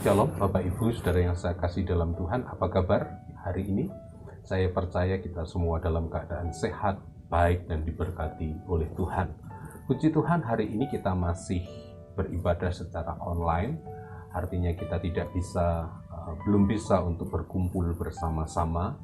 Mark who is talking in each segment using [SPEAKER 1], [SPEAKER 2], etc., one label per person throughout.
[SPEAKER 1] Shalom Bapak Ibu Saudara yang saya kasih dalam Tuhan, apa kabar hari ini? Saya percaya kita semua dalam keadaan sehat, baik dan diberkati oleh Tuhan. Puji Tuhan, hari ini kita masih beribadah secara online. Artinya kita belum bisa untuk berkumpul bersama-sama.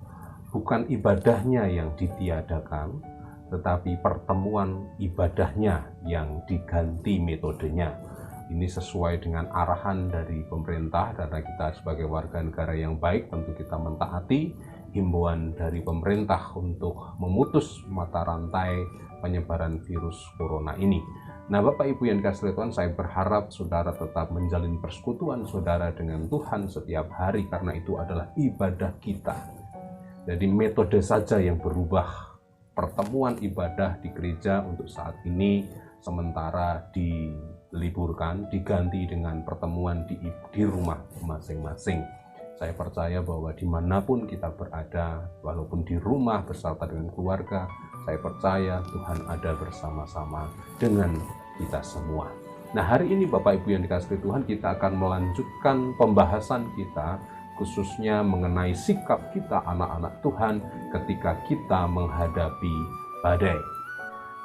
[SPEAKER 1] Bukan ibadahnya yang ditiadakan, tetapi pertemuan ibadahnya yang diganti metodenya. Ini sesuai dengan arahan dari pemerintah, karena kita sebagai warga negara yang baik tentu kita mentaati himbauan dari pemerintah untuk memutus mata rantai penyebaran virus corona ini. Nah, Bapak Ibu yang dikasihi Tuhan, saya berharap saudara tetap menjalin persekutuan saudara dengan Tuhan setiap hari, karena itu adalah ibadah kita. Jadi metode saja yang berubah. Pertemuan ibadah di gereja untuk saat ini sementara diliburkan, diganti dengan pertemuan di rumah masing-masing. Saya percaya bahwa dimanapun kita berada, walaupun di rumah beserta dengan keluarga, saya percaya Tuhan ada bersama-sama dengan kita semua. Nah, hari ini Bapak Ibu yang dikasihi Tuhan, kita akan melanjutkan pembahasan kita, khususnya mengenai sikap kita anak-anak Tuhan ketika kita menghadapi badai.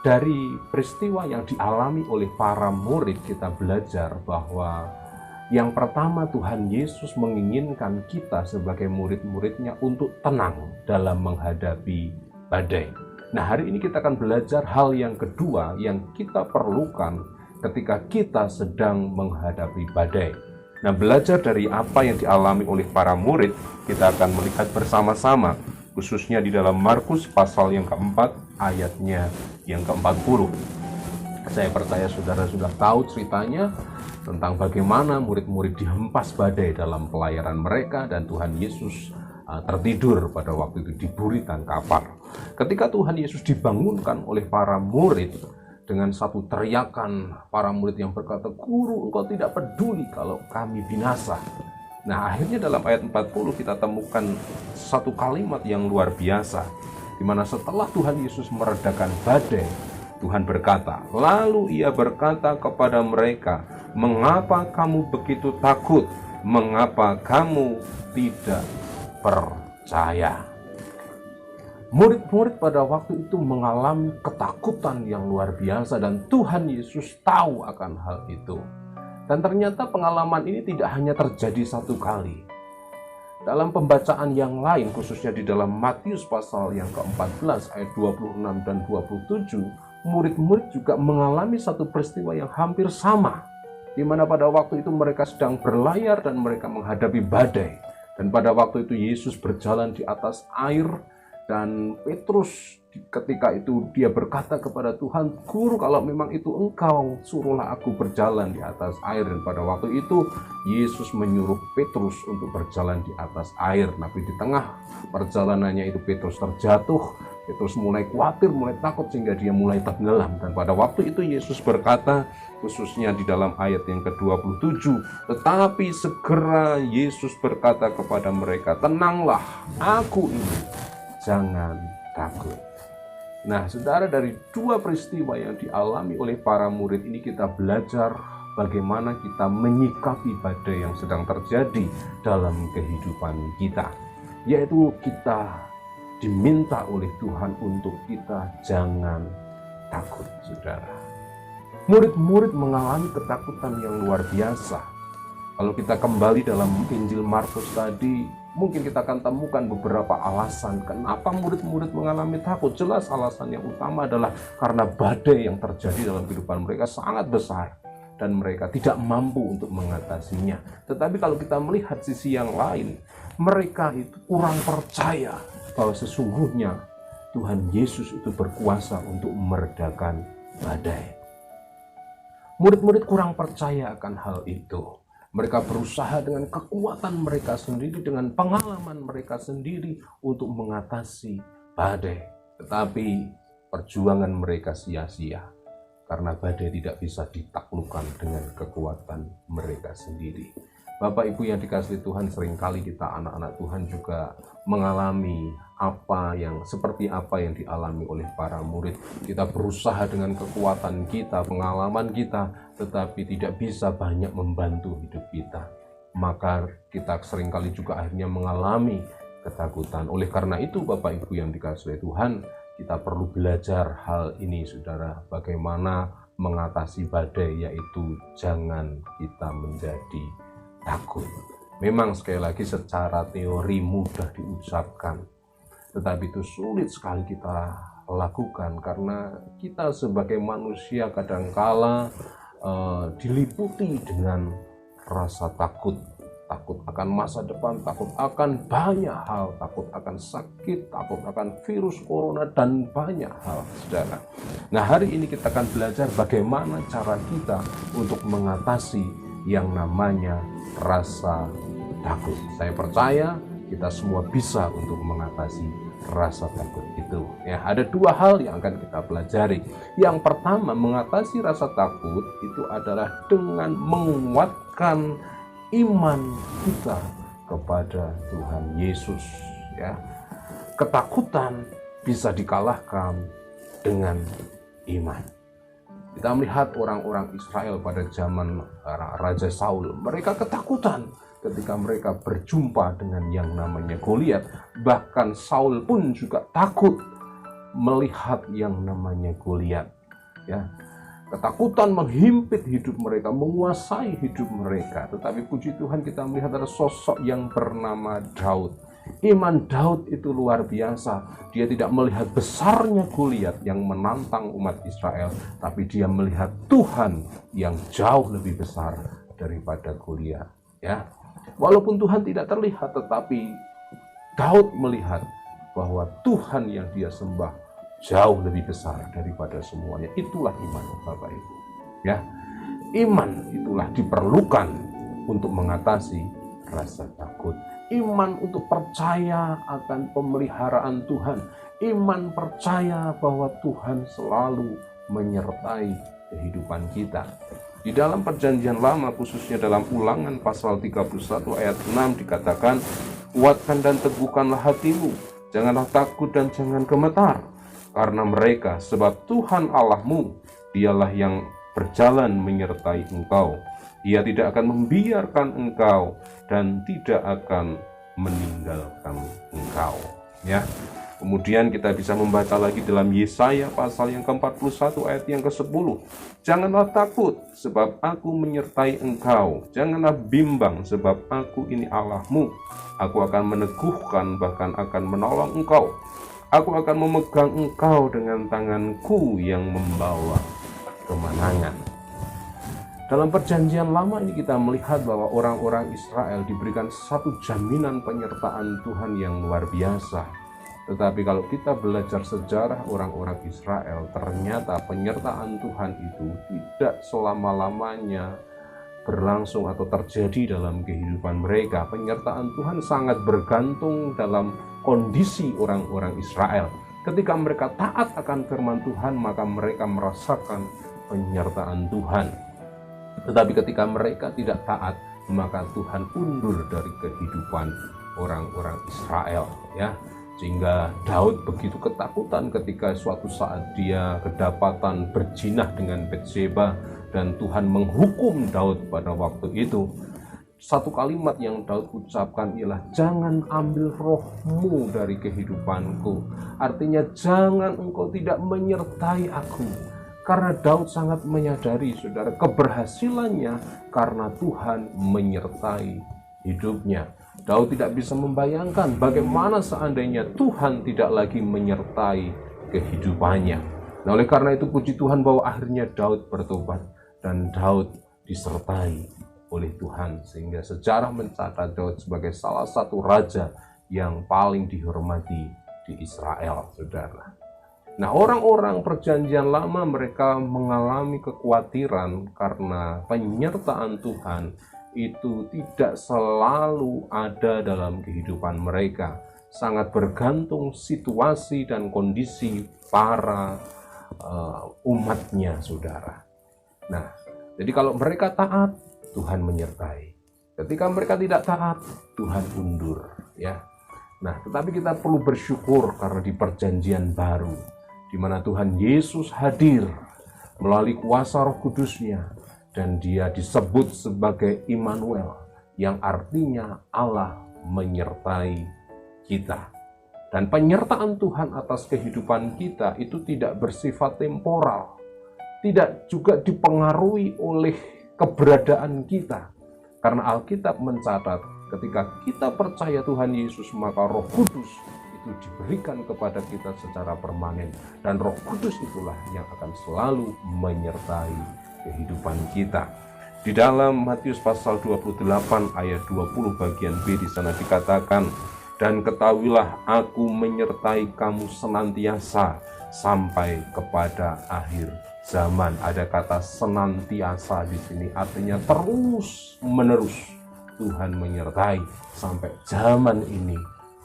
[SPEAKER 1] Dari peristiwa yang dialami oleh para murid, kita belajar bahwa yang pertama, Tuhan Yesus menginginkan kita sebagai murid-muridnya untuk tenang dalam menghadapi badai. Nah, hari ini kita akan belajar hal yang kedua yang kita perlukan ketika kita sedang menghadapi badai. Nah, belajar dari apa yang dialami oleh para murid, kita akan melihat bersama-sama, khususnya di dalam Markus pasal yang keempat, ayatnya yang ke-40. Saya percaya saudara sudah tahu ceritanya tentang bagaimana murid-murid dihempas badai dalam pelayaran mereka, dan Tuhan Yesus tertidur pada waktu itu di buritan kapal. Ketika Tuhan Yesus dibangunkan oleh para murid, dengan satu teriakan para murid yang berkata, "Guru, engkau tidak peduli kalau kami binasa." Nah, akhirnya dalam ayat 40 kita temukan satu kalimat yang luar biasa, di mana setelah Tuhan Yesus meredakan badai, Tuhan berkata, lalu ia berkata kepada mereka, "Mengapa kamu begitu takut? Mengapa kamu tidak percaya?" Murid-murid pada waktu itu mengalami ketakutan yang luar biasa, dan Tuhan Yesus tahu akan hal itu. Dan ternyata pengalaman ini tidak hanya terjadi satu kali. Dalam pembacaan yang lain, khususnya di dalam Matius pasal yang ke-14 ayat 26 dan 27, murid-murid juga mengalami satu peristiwa yang hampir sama, di mana pada waktu itu mereka sedang berlayar dan mereka menghadapi badai. Dan pada waktu itu Yesus berjalan di atas air, dan Petrus ketika itu dia berkata kepada Tuhan, "Guru, kalau memang itu engkau, suruhlah aku berjalan di atas air." Dan pada waktu itu Yesus menyuruh Petrus untuk berjalan di atas air. Tapi di tengah perjalanannya itu Petrus terjatuh. Petrus mulai khawatir, mulai takut, sehingga dia mulai tenggelam. Dan pada waktu itu Yesus berkata, khususnya di dalam ayat yang ke-27, tetapi segera Yesus berkata kepada mereka, "Tenanglah, aku ini, jangan takut." Nah, saudara, dari dua peristiwa yang dialami oleh para murid ini kita belajar bagaimana kita menyikapi badai yang sedang terjadi dalam kehidupan kita. Yaitu kita diminta oleh Tuhan untuk kita jangan takut, saudara. Murid-murid mengalami ketakutan yang luar biasa. Kalau kita kembali dalam Injil Markus tadi, mungkin kita akan temukan beberapa alasan kenapa murid-murid mengalami takut. Jelas alasan yang utama adalah karena badai yang terjadi dalam kehidupan mereka sangat besar dan mereka tidak mampu untuk mengatasinya. Tetapi kalau kita melihat sisi yang lain, mereka itu kurang percaya bahwa sesungguhnya Tuhan Yesus itu berkuasa untuk meredakan badai. Murid-murid kurang percaya akan hal itu. Mereka berusaha dengan kekuatan mereka sendiri, dengan pengalaman mereka sendiri untuk mengatasi badai. Tetapi perjuangan mereka sia-sia, karena badai tidak bisa ditaklukkan dengan kekuatan mereka sendiri. Bapak Ibu yang dikasihi Tuhan, seringkali kita anak-anak Tuhan juga mengalami seperti apa yang dialami oleh para murid. Kita berusaha dengan kekuatan kita, pengalaman kita, tetapi tidak bisa banyak membantu hidup kita. maka kita seringkali juga akhirnya mengalami ketakutan. Oleh karena itu, Bapak Ibu yang dikasihi Tuhan, kita perlu belajar hal ini, saudara, bagaimana mengatasi badai, yaitu jangan kita menjadi takut. Memang sekali lagi secara teori mudah diucapkan, tetapi itu sulit sekali kita lakukan karena kita sebagai manusia kadangkala diliputi dengan rasa takut. Takut akan masa depan, takut akan banyak hal, takut akan sakit, takut akan virus corona, dan banyak hal, saudara. Nah, hari ini kita akan belajar bagaimana cara kita untuk mengatasi yang namanya rasa takut. Saya percaya kita semua bisa untuk mengatasi rasa takut itu. Ya, ada dua hal yang akan kita pelajari. Yang pertama, mengatasi rasa takut itu adalah dengan menguatkan iman kita kepada Tuhan Yesus. Ya, ketakutan bisa dikalahkan dengan iman. Kita melihat orang-orang Israel pada zaman Raja Saul, mereka ketakutan ketika mereka berjumpa dengan yang namanya Goliat. Bahkan Saul pun juga takut melihat yang namanya Goliat. Ya, ketakutan menghimpit hidup mereka, menguasai hidup mereka. Tetapi puji Tuhan kita melihat ada sosok yang bernama Daud. Iman Daud itu luar biasa. Dia tidak melihat besarnya Goliat yang menantang umat Israel, tapi dia melihat Tuhan yang jauh lebih besar daripada Goliat. Ya, walaupun Tuhan tidak terlihat, tetapi Daud melihat bahwa Tuhan yang dia sembah jauh lebih besar daripada semuanya. Itulah iman, Bapak Ibu. Ya, iman itulah diperlukan untuk mengatasi rasa takut. Iman untuk percaya akan pemeliharaan Tuhan. Iman percaya bahwa Tuhan selalu menyertai kehidupan kita. Di dalam Perjanjian Lama, khususnya dalam Ulangan pasal 31 ayat 6 dikatakan, kuatkan dan teguhkanlah hatimu, janganlah takut dan jangan gemetar, karena mereka, sebab Tuhan Allahmu, dialah yang berjalan menyertai engkau. Dia tidak akan membiarkan engkau dan tidak akan meninggalkan engkau. Ya. Kemudian kita bisa membaca lagi dalam Yesaya pasal yang ke-41 ayat yang ke-10. Janganlah takut sebab aku menyertai engkau. Janganlah bimbang sebab aku ini Allahmu. Aku akan meneguhkan, bahkan akan menolong engkau. Aku akan memegang engkau dengan tanganku yang membawa kemenangan. Dalam Perjanjian Lama ini kita melihat bahwa orang-orang Israel diberikan satu jaminan penyertaan Tuhan yang luar biasa. Tetapi kalau kita belajar sejarah orang-orang Israel, ternyata penyertaan Tuhan itu tidak selama-lamanya berlangsung atau terjadi dalam kehidupan mereka. Penyertaan Tuhan sangat bergantung dalam kondisi orang-orang Israel. Ketika mereka taat akan firman Tuhan, maka mereka merasakan penyertaan Tuhan. Tetapi ketika mereka tidak taat, maka Tuhan undur dari kehidupan orang-orang Israel. Ya, sehingga Daud begitu ketakutan ketika suatu saat dia kedapatan berzinah dengan Batseba dan Tuhan menghukum Daud pada waktu itu. Satu kalimat yang Daud ucapkan ialah, jangan ambil rohmu dari kehidupanku. Artinya jangan engkau tidak menyertai aku. Karena Daud sangat menyadari, saudara, keberhasilannya karena Tuhan menyertai hidupnya. Daud tidak bisa membayangkan bagaimana seandainya Tuhan tidak lagi menyertai kehidupannya. Nah, oleh karena itu puji Tuhan bahwa akhirnya Daud bertobat dan Daud disertai oleh Tuhan, sehingga sejarah mencatat Daud sebagai salah satu raja yang paling dihormati di Israel, saudara. Nah, orang-orang Perjanjian Lama mereka mengalami kekhawatiran karena penyertaan Tuhan itu tidak selalu ada dalam kehidupan mereka. Sangat bergantung situasi dan kondisi para umatnya, saudara. Nah, jadi kalau mereka taat, Tuhan menyertai. Ketika mereka tidak taat, Tuhan undur. Ya. Nah, tetapi kita perlu bersyukur karena di Perjanjian Baru, di mana Tuhan Yesus hadir melalui kuasa Roh Kudus-Nya, dan Dia disebut sebagai Immanuel, yang artinya Allah menyertai kita. Dan penyertaan Tuhan atas kehidupan kita itu tidak bersifat temporal, tidak juga dipengaruhi oleh keberadaan kita. Karena Alkitab mencatat ketika kita percaya Tuhan Yesus, maka Roh Kudus itu diberikan kepada kita secara permanen. Dan Roh Kudus itulah yang akan selalu menyertai kehidupan kita. Di dalam Matius pasal 28 ayat 20 bagian B di sana dikatakan, dan ketahuilah aku menyertai kamu senantiasa sampai kepada akhir zaman. Ada kata senantiasa di sini, artinya terus menerus Tuhan menyertai sampai zaman ini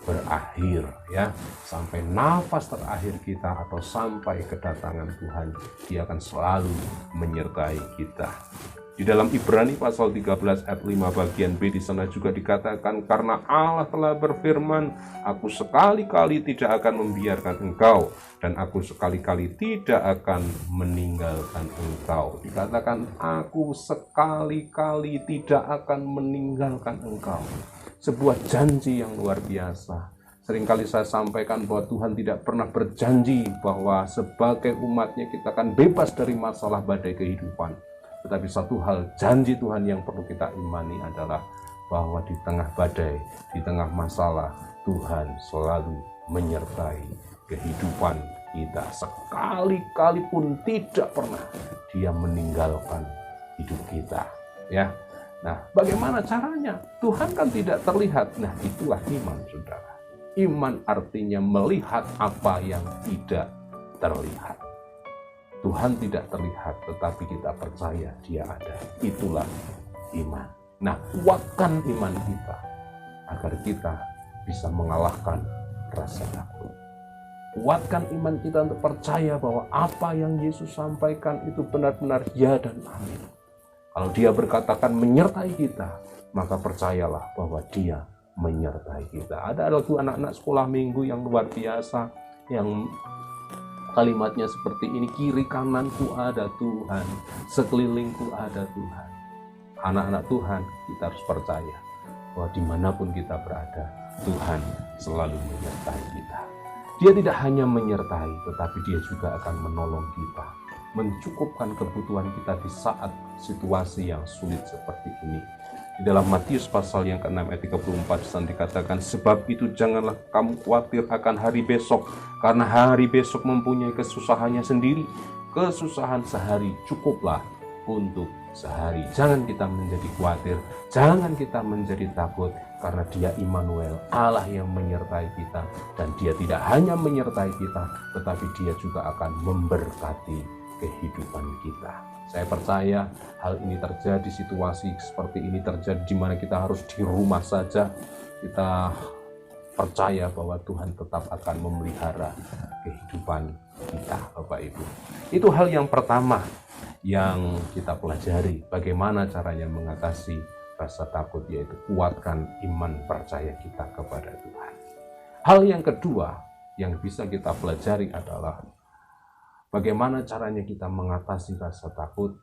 [SPEAKER 1] berakhir, ya, sampai nafas terakhir kita atau sampai kedatangan Tuhan, Dia akan selalu menyertai kita. Di dalam Ibrani pasal 13 ayat 5 bagian B di sana juga dikatakan, karena Allah telah berfirman, aku sekali-kali tidak akan membiarkan engkau, dan aku sekali-kali tidak akan meninggalkan engkau. Dikatakan, aku sekali-kali tidak akan meninggalkan engkau. Sebuah janji yang luar biasa. Seringkali saya sampaikan bahwa Tuhan tidak pernah berjanji bahwa sebagai umatnya kita akan bebas dari masalah badai kehidupan. Tetapi satu hal janji Tuhan yang perlu kita imani adalah bahwa di tengah badai, di tengah masalah, Tuhan selalu menyertai kehidupan kita. Sekali-kali pun tidak pernah Dia meninggalkan hidup kita, ya. Nah, bagaimana caranya? Tuhan kan tidak terlihat. Nah, itulah iman, saudara. Iman artinya melihat apa yang tidak terlihat. Tuhan tidak terlihat, tetapi kita percaya Dia ada. Itulah iman. Nah, kuatkan iman kita agar kita bisa mengalahkan rasa takut. Kuatkan iman kita untuk percaya bahwa apa yang Yesus sampaikan itu benar-benar ya dan amin. Kalau Dia berkatakan menyertai kita, maka percayalah bahwa Dia menyertai kita. Ada lagu anak-anak sekolah minggu yang luar biasa, yang kalimatnya seperti ini, kiri kananku ada Tuhan, sekelilingku ada Tuhan. Anak-anak Tuhan, kita harus percaya bahwa dimanapun kita berada, Tuhan selalu menyertai kita. Dia tidak hanya menyertai, tetapi Dia juga akan menolong kita, mencukupkan kebutuhan kita di saat situasi yang sulit seperti ini. Di dalam Matius pasal yang ke-6 ayat 34 di sana dikatakan, sebab itu janganlah kamu khawatir akan hari besok, karena hari besok mempunyai kesusahannya sendiri. Kesusahan sehari cukuplah untuk sehari. Jangan kita menjadi khawatir, jangan kita menjadi takut, karena Dia Immanuel, Allah yang menyertai kita. Dan Dia tidak hanya menyertai kita, tetapi Dia juga akan memberkati kehidupan kita. Saya percaya hal ini terjadi, situasi seperti ini terjadi di mana kita harus di rumah saja. Kita percaya bahwa Tuhan tetap akan memelihara kehidupan kita, Bapak Ibu. Itu hal yang pertama yang kita pelajari, bagaimana caranya mengatasi rasa takut, yaitu kuatkan iman percaya kita kepada Tuhan. Hal yang kedua yang bisa kita pelajari adalah bagaimana caranya kita mengatasi rasa takut,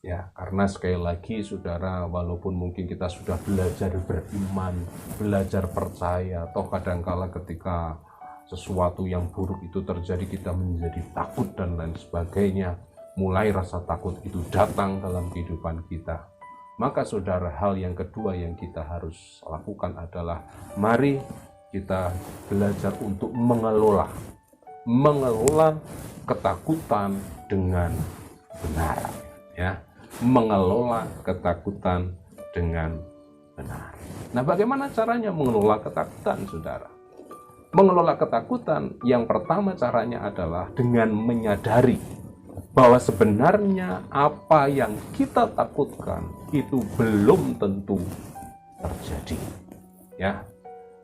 [SPEAKER 1] ya, karena sekali lagi saudara, walaupun mungkin kita sudah belajar beriman, belajar percaya, toh kadangkala ketika sesuatu yang buruk itu terjadi kita menjadi takut dan lain sebagainya, mulai rasa takut itu datang dalam kehidupan kita. Maka saudara, hal yang kedua yang kita harus lakukan adalah mari kita belajar untuk mengelola ketakutan dengan benar, ya, mengelola ketakutan dengan benar. Nah, bagaimana caranya mengelola ketakutan, saudara? Mengelola ketakutan yang pertama caranya adalah dengan menyadari bahwa sebenarnya apa yang kita takutkan itu belum tentu terjadi, ya.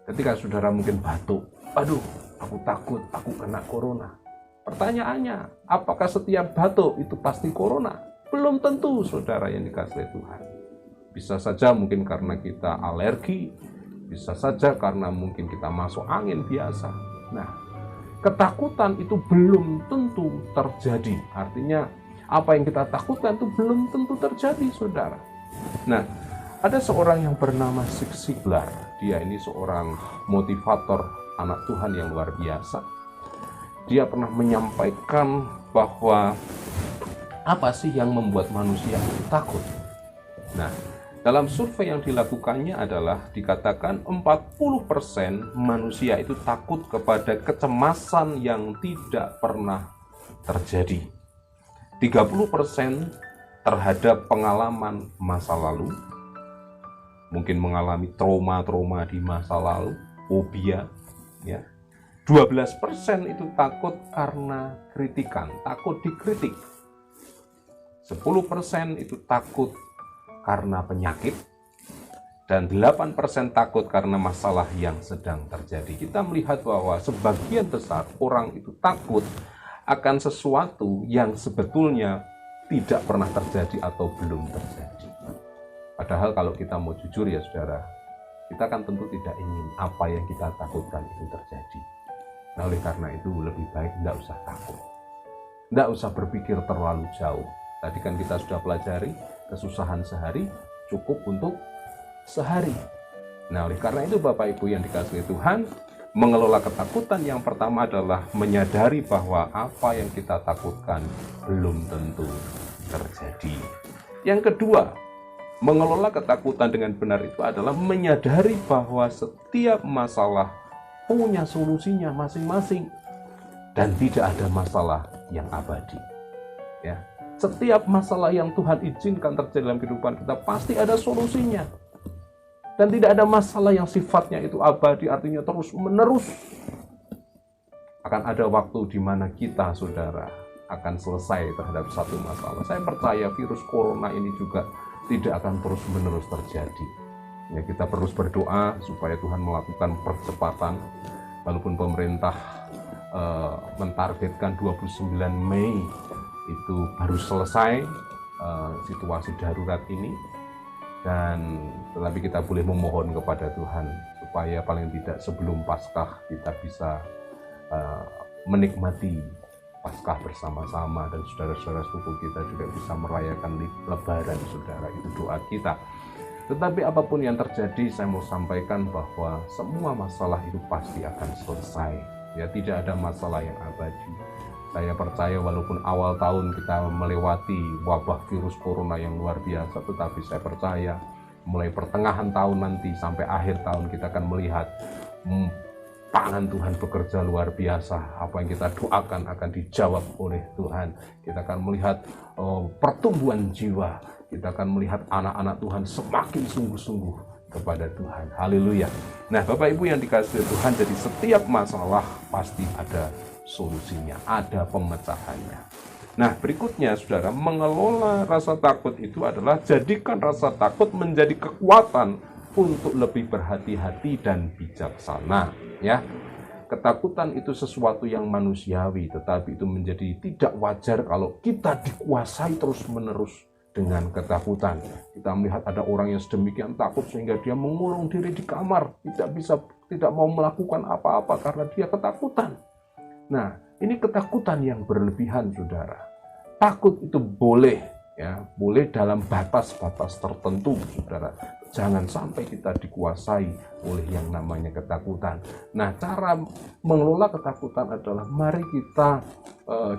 [SPEAKER 1] Ketika saudara mungkin batuk, aduh, aku takut aku kena corona. Pertanyaannya, apakah setiap batuk itu pasti corona? Belum tentu, saudara yang dikasihi Tuhan. Bisa saja mungkin karena kita alergi, bisa saja karena mungkin kita masuk angin biasa. Nah, ketakutan itu belum tentu terjadi. Artinya, apa yang kita takutkan itu belum tentu terjadi, saudara. Nah, Ada seorang yang bernama Zig Ziglar. Dia ini seorang motivator anak Tuhan yang luar biasa. Dia pernah menyampaikan bahwa apa sih yang membuat manusia itu takut? Nah, dalam survei yang dilakukannya adalah dikatakan 40% manusia itu takut kepada kecemasan yang tidak pernah terjadi. 30% terhadap pengalaman masa lalu, mungkin mengalami trauma-trauma di masa lalu, fobia, ya. 12% itu takut karena kritikan, takut dikritik. 10% itu takut karena penyakit, dan 8% takut karena masalah yang sedang terjadi. Kita melihat bahwa sebagian besar orang itu takut akan sesuatu yang sebetulnya tidak pernah terjadi atau belum terjadi. Padahal kalau kita mau jujur ya saudara, kita kan tentu tidak ingin apa yang kita takutkan itu terjadi. Nah, oleh karena itu lebih baik tidak usah takut. Tidak usah berpikir terlalu jauh. Tadi kan kita sudah pelajari, kesusahan sehari cukup untuk sehari. Nah, oleh karena itu Bapak Ibu yang dikasihi Tuhan, mengelola ketakutan yang pertama adalah menyadari bahwa apa yang kita takutkan belum tentu terjadi. Yang kedua, mengelola ketakutan dengan benar itu adalah menyadari bahwa setiap masalah punya solusinya masing-masing dan tidak ada masalah yang abadi. Ya, setiap masalah yang Tuhan izinkan terjadi dalam kehidupan kita pasti ada solusinya. Dan tidak ada masalah yang sifatnya itu abadi, artinya terus-menerus. Akan ada waktu di mana kita, saudara, akan selesai terhadap satu masalah. Saya percaya virus corona ini juga tidak akan terus-menerus terjadi. Ya, kita terus berdoa supaya Tuhan melakukan percepatan. Walaupun pemerintah mentargetkan 29 Mei itu baru selesai situasi darurat ini, dan tetapi kita boleh memohon kepada Tuhan supaya paling tidak sebelum Paskah kita bisa menikmati Paskah bersama-sama, dan saudara-saudara sepupu kita juga bisa merayakan Lebaran, saudara. Itu doa kita. Tetapi apapun yang terjadi, saya mau sampaikan bahwa semua masalah itu pasti akan selesai. Ya, tidak ada masalah yang abadi. Saya percaya walaupun awal tahun kita melewati wabah virus corona yang luar biasa, tetapi saya percaya mulai pertengahan tahun nanti sampai akhir tahun kita akan melihat tangan Tuhan bekerja luar biasa. Apa yang kita doakan akan dijawab oleh Tuhan. Kita akan melihat pertumbuhan jiwa. Kita akan melihat anak-anak Tuhan semakin sungguh-sungguh kepada Tuhan. Haleluya. Nah, Bapak Ibu yang dikasihi Tuhan, jadi setiap masalah pasti ada solusinya, ada pemecahannya. Nah, berikutnya saudara, mengelola rasa takut itu adalah jadikan rasa takut menjadi kekuatan untuk lebih berhati-hati dan bijaksana. Ya, ketakutan itu sesuatu yang manusiawi, tetapi itu menjadi tidak wajar kalau kita dikuasai terus-menerus dengan ketakutan. Kita melihat ada orang yang sedemikian takut sehingga dia mengurung diri di kamar, tidak mau melakukan apa-apa karena dia ketakutan. Nah, ini ketakutan yang berlebihan, saudara. Takut itu boleh, ya, boleh dalam batas-batas tertentu, saudara. Jangan sampai kita dikuasai oleh yang namanya ketakutan. Nah, cara mengelola ketakutan adalah mari kita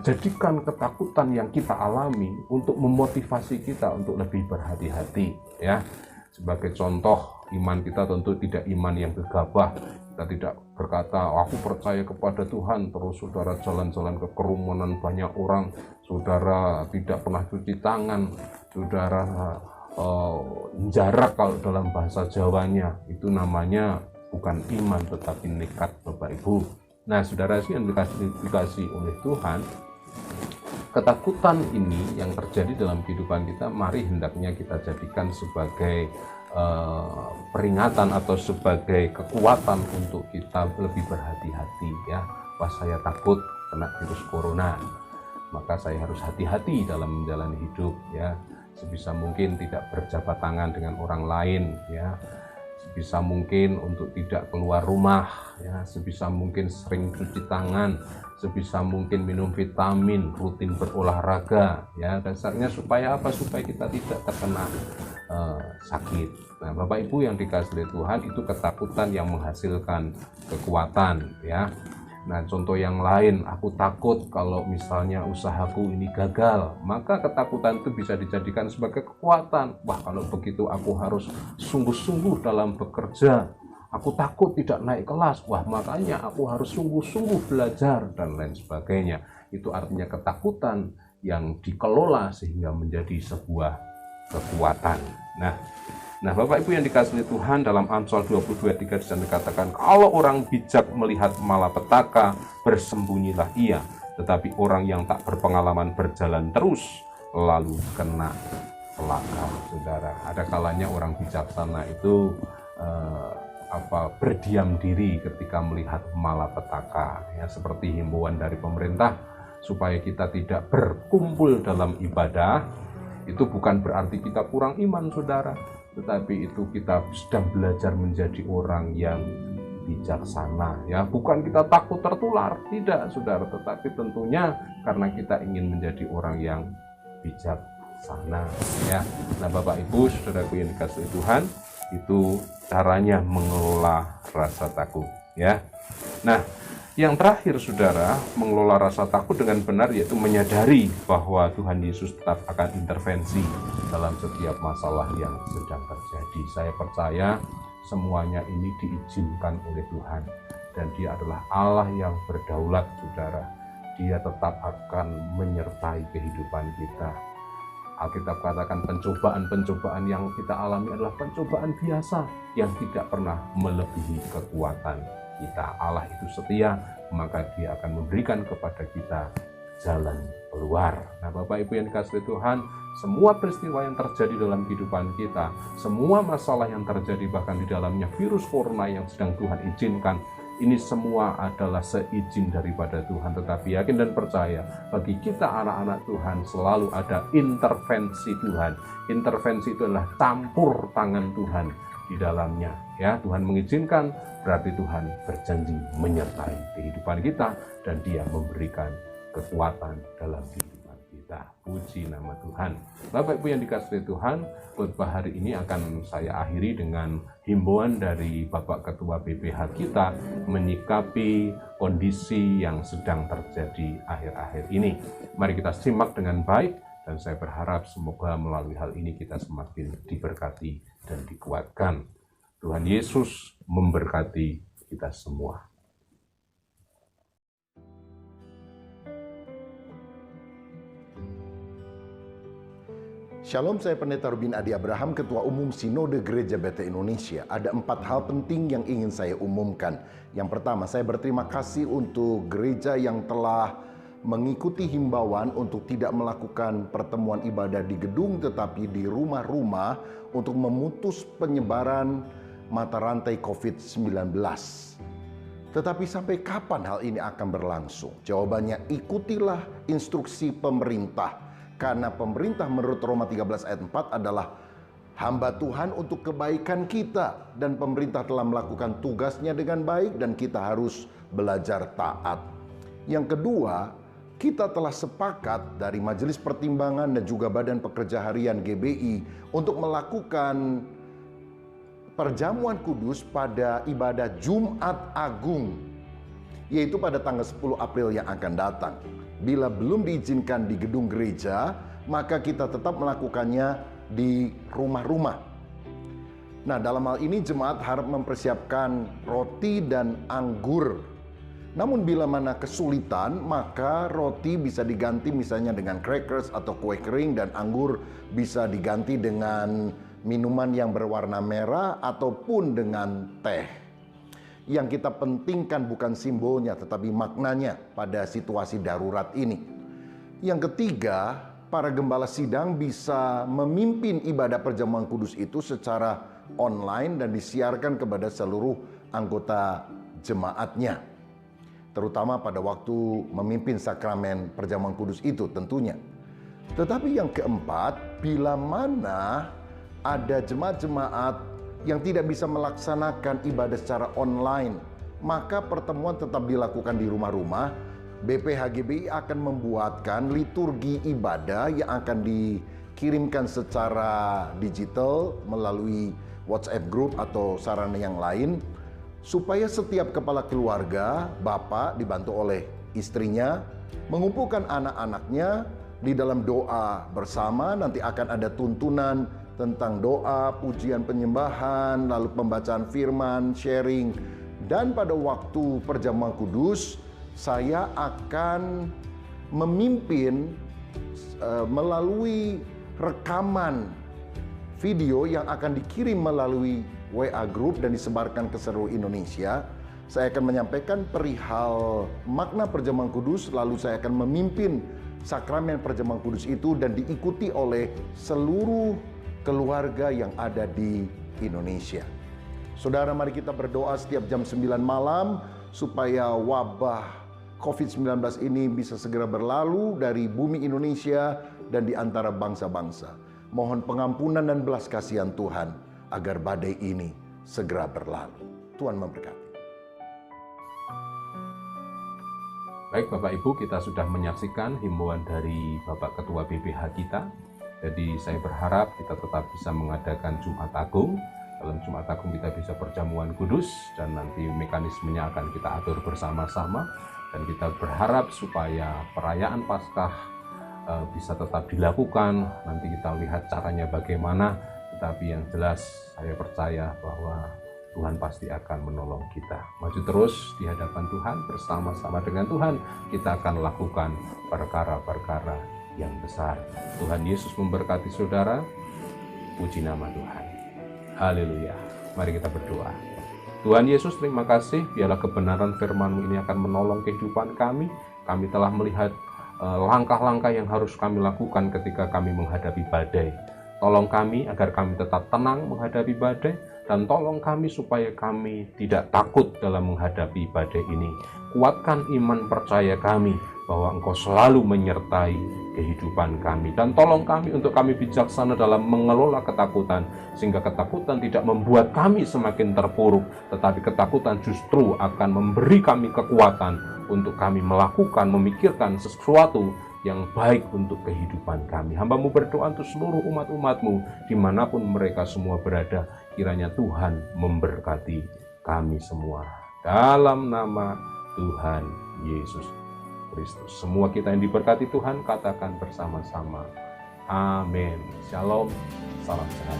[SPEAKER 1] jadikan ketakutan yang kita alami untuk memotivasi kita untuk lebih berhati-hati. Ya, sebagai contoh, iman kita tentu tidak iman yang gegabah. Kita tidak berkata, aku percaya kepada Tuhan, terus saudara jalan-jalan ke kerumunan banyak orang, saudara tidak pernah cuci tangan, saudara jarak kalau dalam bahasa Jawanya, itu namanya bukan iman tetapi nekat, Bapak Ibu. Nah, saudara sih yang dikasih oleh Tuhan, ketakutan ini yang terjadi dalam kehidupan kita, mari hendaknya kita jadikan sebagai peringatan atau sebagai kekuatan untuk kita lebih berhati-hati. Ya, pas saya takut kena virus corona, maka saya harus hati-hati dalam menjalani hidup. Ya, sebisa mungkin tidak berjabat tangan dengan orang lain. Ya, sebisa mungkin untuk tidak keluar rumah. Ya, sebisa mungkin sering cuci tangan, sebisa mungkin minum vitamin, rutin berolahraga. Ya, dasarnya supaya apa? Supaya kita tidak terkena sakit. Nah, Bapak Ibu yang dikasihi oleh Tuhan, itu ketakutan yang menghasilkan kekuatan, ya. Nah, contoh yang lain, aku takut kalau misalnya usahaku ini gagal, maka ketakutan itu bisa dijadikan sebagai kekuatan. Wah, kalau begitu aku harus sungguh-sungguh dalam bekerja. Aku takut tidak naik kelas, wah makanya aku harus sungguh-sungguh belajar, dan lain sebagainya. Itu artinya ketakutan yang dikelola sehingga menjadi sebuah kekuatan. Nah, Bapak Ibu yang dikasihi Tuhan, dalam Amsal 22:3 di sana dikatakan, kalau orang bijak melihat malapetaka, bersembunyilah ia. Tetapi orang yang tak berpengalaman berjalan terus, lalu kena celaka. Saudara, ada kalanya orang bijaksana itu berdiam diri ketika melihat malapetaka, ya, seperti himbauan dari pemerintah supaya kita tidak berkumpul dalam ibadah. Itu bukan berarti kita kurang iman, saudara, tetapi itu kita sedang belajar menjadi orang yang bijaksana, ya. Bukan kita takut tertular, tidak, saudara, tetapi tentunya karena kita ingin menjadi orang yang bijaksana, ya. Nah, Bapak Ibu, saudaraku yang dikasihi Tuhan, itu caranya mengelola rasa takut, ya. Nah, yang terakhir, saudara, mengelola rasa takut dengan benar yaitu menyadari bahwa Tuhan Yesus tetap akan intervensi dalam setiap masalah yang sedang terjadi. Saya percaya semuanya ini diizinkan oleh Tuhan, dan Dia adalah Allah yang berdaulat, saudara. Dia tetap akan menyertai kehidupan kita. Alkitab katakan pencobaan-pencobaan yang kita alami adalah pencobaan biasa yang tidak pernah melebihi kekuatan kita. Allah itu setia, maka Dia akan memberikan kepada kita jalan keluar. Nah, Bapak Ibu yang dikasihi Tuhan, semua peristiwa yang terjadi dalam kehidupan kita, semua masalah yang terjadi bahkan di dalamnya virus corona yang sedang Tuhan izinkan, ini semua adalah seizin daripada Tuhan. Tetapi yakin dan percaya, bagi kita anak-anak Tuhan selalu ada intervensi Tuhan. Intervensi itu adalah campur tangan Tuhan di dalamnya, ya. Tuhan mengizinkan, berarti Tuhan berjanji menyertai kehidupan kita, dan Dia memberikan kekuatan dalam kehidupan kita. Puji nama Tuhan. Bapak Ibu yang dikasihi Tuhan, khotbah hari ini akan saya akhiri dengan himbauan dari Bapak Ketua BPH kita menyikapi kondisi yang sedang terjadi akhir-akhir ini. Mari kita simak dengan baik, dan saya berharap semoga melalui hal ini kita semakin diberkati dan dikuatkan. Tuhan Yesus memberkati kita semua.
[SPEAKER 2] Shalom, saya Pendeta Rubin Adi Abraham, Ketua Umum Sinode Gereja Bethel Indonesia. Ada 4 hal penting yang ingin saya umumkan. Yang pertama, saya berterima kasih untuk gereja yang telah mengikuti himbauan untuk tidak melakukan pertemuan ibadah di gedung, tetapi di rumah-rumah untuk memutus penyebaran mata rantai COVID-19. Tetapi sampai kapan hal ini akan berlangsung? Jawabannya, ikutilah instruksi pemerintah. Karena pemerintah menurut Roma 13 ayat 4 adalah hamba Tuhan untuk kebaikan kita. Dan pemerintah telah melakukan tugasnya dengan baik, dan kita harus belajar taat. Yang kedua, kita telah sepakat dari Majelis Pertimbangan dan juga Badan Pekerja Harian GBI untuk melakukan perjamuan kudus pada ibadah Jumat Agung, yaitu pada tanggal 10 April yang akan datang. Bila belum diizinkan di gedung gereja, maka kita tetap melakukannya di rumah-rumah. Nah, dalam hal ini jemaat harap mempersiapkan roti dan anggur. Namun bila mana kesulitan, maka roti bisa diganti misalnya dengan crackers atau kue kering, dan anggur bisa diganti dengan minuman yang berwarna merah ataupun dengan teh. Yang kita pentingkan bukan simbolnya, tetapi maknanya pada situasi darurat ini. Yang ketiga, para gembala sidang bisa memimpin ibadah perjamuan kudus itu secara online dan disiarkan kepada seluruh anggota jemaatnya, terutama pada waktu memimpin sakramen perjamuan kudus itu tentunya. Tetapi yang keempat, bila mana ada jemaat-jemaat yang tidak bisa melaksanakan ibadah secara online, maka pertemuan tetap dilakukan di rumah-rumah. BPH GBI akan membuatkan liturgi ibadah yang akan kirimkan secara digital melalui WhatsApp group atau sarana yang lain, supaya setiap kepala keluarga, bapak dibantu oleh istrinya, mengumpulkan anak-anaknya di dalam doa bersama. Nanti akan ada tuntunan tentang doa, pujian penyembahan, lalu pembacaan firman, sharing. Dan pada waktu perjamuan kudus, saya akan memimpin melalui rekaman video yang akan dikirim melalui WA Group dan disebarkan ke seluruh Indonesia. Saya akan menyampaikan perihal makna perjamuan kudus, lalu saya akan memimpin sakramen perjamuan kudus itu dan diikuti oleh seluruh keluarga yang ada di Indonesia. Saudara, mari kita berdoa setiap jam 9 malam supaya wabah COVID-19 ini bisa segera berlalu dari bumi Indonesia dan di antara bangsa-bangsa. Mohon pengampunan dan belas kasihan Tuhan agar badai ini segera berlalu. Tuhan memberkati.
[SPEAKER 1] Baik Bapak Ibu, kita sudah menyaksikan himbauan dari Bapak Ketua BPH kita. Jadi saya berharap kita tetap bisa mengadakan Jumat Agung. Dalam Jumat Agung kita bisa perjamuan kudus dan nanti mekanismenya akan kita atur bersama-sama. Dan kita berharap supaya perayaan Paskah bisa tetap dilakukan. Nanti kita lihat caranya bagaimana, tetapi yang jelas saya percaya bahwa Tuhan pasti akan menolong kita. Maju terus di hadapan Tuhan, bersama-sama dengan Tuhan kita akan lakukan perkara-perkara yang besar. Tuhan Yesus memberkati saudara. Puji nama Tuhan. Haleluya. Mari kita berdoa. Tuhan Yesus, terima kasih, biarlah kebenaran firman-Mu ini akan menolong kehidupan kami. Kami telah melihat langkah-langkah yang harus kami lakukan ketika kami menghadapi badai. Tolong kami agar kami tetap tenang menghadapi badai, dan tolong kami supaya kami tidak takut dalam menghadapi badai ini. Kuatkan iman percaya kami bahwa Engkau selalu menyertai kehidupan kami, dan tolong kami untuk kami bijaksana dalam mengelola ketakutan, sehingga ketakutan tidak membuat kami semakin terpuruk, tetapi ketakutan justru akan memberi kami kekuatan untuk kami melakukan, memikirkan sesuatu yang baik untuk kehidupan kami. Hamba-Mu berdoa untuk seluruh umat-umat-Mu dimanapun mereka semua berada. Kiranya Tuhan memberkati kami semua. Dalam nama Tuhan Yesus Kristus. Semua kita yang diberkati Tuhan, katakan bersama-sama. Amin. Shalom. Salam sehat.